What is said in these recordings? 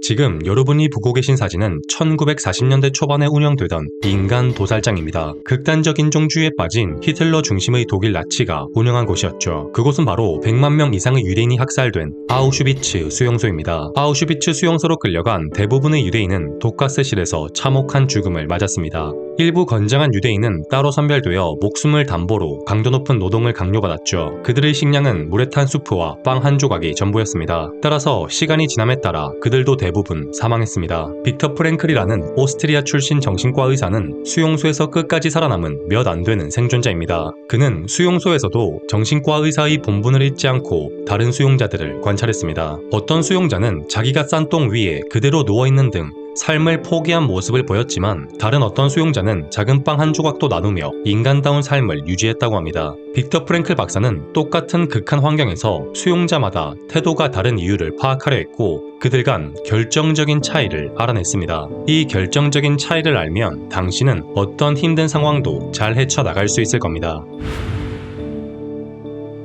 지금 여러분이 보고 계신 사진은 1940년대 초반에 운영되던 인간 도살장입니다. 극단적 인종주의에 빠진 히틀러 중심의 독일 나치가 운영한 곳이었죠. 그곳은 바로 100만 명 이상의 유대인이 학살된 아우슈비츠 수용소입니다. 아우슈비츠 수용소로 끌려간 대부분의 유대인은 독가스실에서 참혹한 죽음을 맞았습니다. 일부 건장한 유대인은 따로 선별되어 목숨을 담보로 강도 높은 노동을 강요받았죠. 그들의 식량은 물에 탄 수프와 빵 한 조각이 전부였습니다. 따라서 시간이 지남에 따라 그들도 대부분 사망했습니다. 빅터 프랭클이라는 오스트리아 출신 정신과 의사는 수용소에서 끝까지 살아남은 몇 안 되는 생존자입니다. 그는 수용소에서도 정신과 의사의 본분을 잊지 않고 다른 수용자들을 관찰했습니다. 어떤 수용자는 자기가 싼 똥 위에 그대로 누워있는 등 삶을 포기한 모습을 보였지만 다른 어떤 수용자는 작은 빵 한 조각도 나누며 인간다운 삶을 유지했다고 합니다. 빅터 프랭클 박사는 똑같은 극한 환경에서 수용자마다 태도가 다른 이유를 파악하려 했고 그들 간 결정적인 차이를 알아냈습니다. 이 결정적인 차이를 알면 당신은 어떤 힘든 상황도 잘 헤쳐나갈 수 있을 겁니다.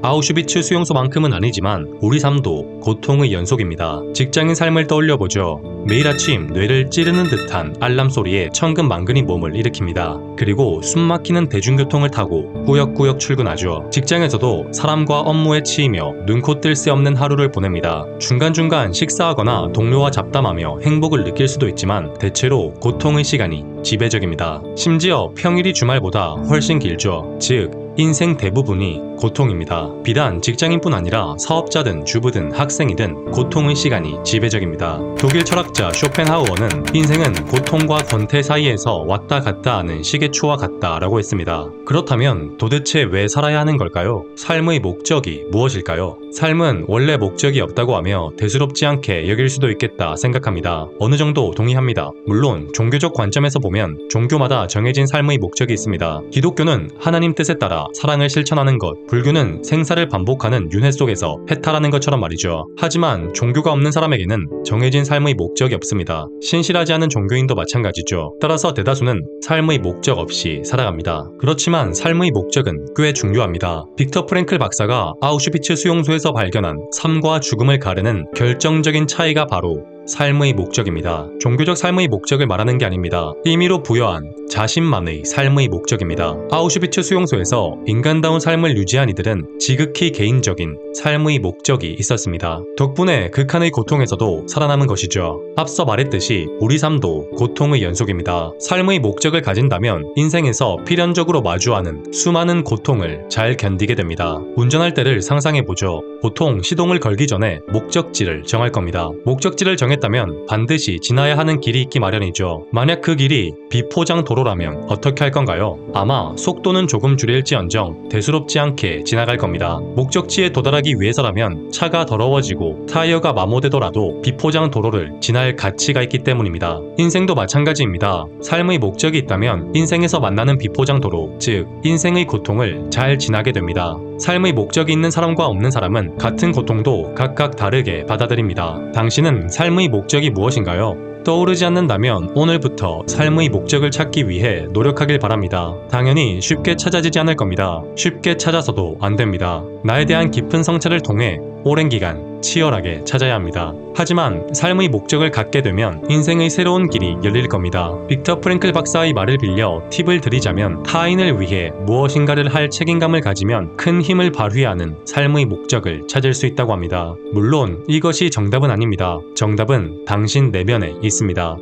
아우슈비츠 수용소만큼은 아니지만 우리 삶도 고통의 연속입니다. 직장인 삶을 떠올려보죠. 매일 아침 뇌를 찌르는 듯한 알람 소리에 천근만근히 몸을 일으킵니다. 그리고 숨막히는 대중교통을 타고 꾸역꾸역 출근하죠. 직장에서도 사람과 업무에 치이며 눈코 뜰 새 없는 하루를 보냅니다. 중간중간 식사하거나 동료와 잡담하며 행복을 느낄 수도 있지만 대체로 고통의 시간이 지배적입니다. 심지어 평일이 주말보다 훨씬 길죠. 즉 인생 대부분이 고통입니다. 비단 직장인뿐 아니라 사업자든 주부든 학생이든 고통의 시간이 지배적입니다. 독일 철학자 쇼펜하우어는 인생은 고통과 권태 사이에서 왔다 갔다 하는 시계초와 같다라고 했습니다. 그렇다면 도대체 왜 살아야 하는 걸까요? 삶의 목적이 무엇일까요? 삶은 원래 목적이 없다고 하며 대수롭지 않게 여길 수도 있겠다 생각합니다. 어느 정도 동의합니다. 물론 종교적 관점에서 보면 종교마다 정해진 삶의 목적이 있습니다. 기독교는 하나님 뜻에 따라 사랑을 실천하는 것, 불교는 생사를 반복하는 윤회 속에서 해탈하는 것처럼 말이죠. 하지만 종교가 없는 사람에게는 정해진 삶의 목적이 없습니다. 신실하지 않은 종교인도 마찬가지죠. 따라서 대다수는 삶의 목적 없이 살아갑니다. 그렇지만 삶의 목적은 꽤 중요합니다. 빅터 프랭클 박사가 아우슈비츠 수용소에서 발견한 삶과 죽음을 가르는 결정적인 차이가 바로 삶의 목적입니다. 종교적 삶의 목적을 말하는 게 아닙니다. 임의로 부여한 자신만의 삶의 목적입니다. 아우슈비츠 수용소에서 인간다운 삶을 유지한 이들은 지극히 개인적인 삶의 목적이 있었습니다. 덕분에 극한의 고통에서도 살아남은 것이죠. 앞서 말했듯이 우리 삶도 고통의 연속입니다. 삶의 목적을 가진다면 인생에서 필연적으로 마주하는 수많은 고통을 잘 견디게 됩니다. 운전할 때를 상상해보죠. 보통 시동을 걸기 전에 목적지를 정할 겁니다. 목적지를 정했다면 반드시 지나야 하는 길이 있기 마련이죠. 만약 그 길이 비포장 도로라면 어떻게 할 건가요? 아마 속도는 조금 줄일지언정 대수롭지 않게 지나갈 겁니다. 목적지에 도달하기 위해서라면 차가 더러워지고 타이어가 마모되더라도 비포장 도로를 지날 가치가 있기 때문입니다. 인생도 마찬가지입니다. 삶의 목적이 있다면 인생에서 만나는 비포장 도로, 즉 인생의 고통을 잘 지나게 됩니다. 삶의 목적이 있는 사람과 없는 사람은 같은 고통도 각각 다르게 받아들입니다. 당신은 삶의 목적이 무엇인가요? 떠오르지 않는다면 오늘부터 삶의 목적을 찾기 위해 노력하길 바랍니다. 당연히 쉽게 찾아지지 않을 겁니다. 쉽게 찾아서도 안 됩니다. 나에 대한 깊은 성찰을 통해 오랜 기간 치열하게 찾아야 합니다. 하지만 삶의 목적을 갖게 되면 인생의 새로운 길이 열릴 겁니다. 빅터 프랭클 박사의 말을 빌려 팁을 드리자면 타인을 위해 무엇인가를 할 책임감을 가지면 큰 힘을 발휘하는 삶의 목적을 찾을 수 있다고 합니다. 물론 이것이 정답은 아닙니다. 정답은 당신 내면에 있습니다.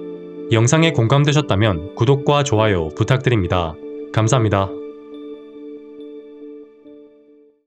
영상에 공감되셨다면 구독과 좋아요 부탁드립니다. 감사합니다.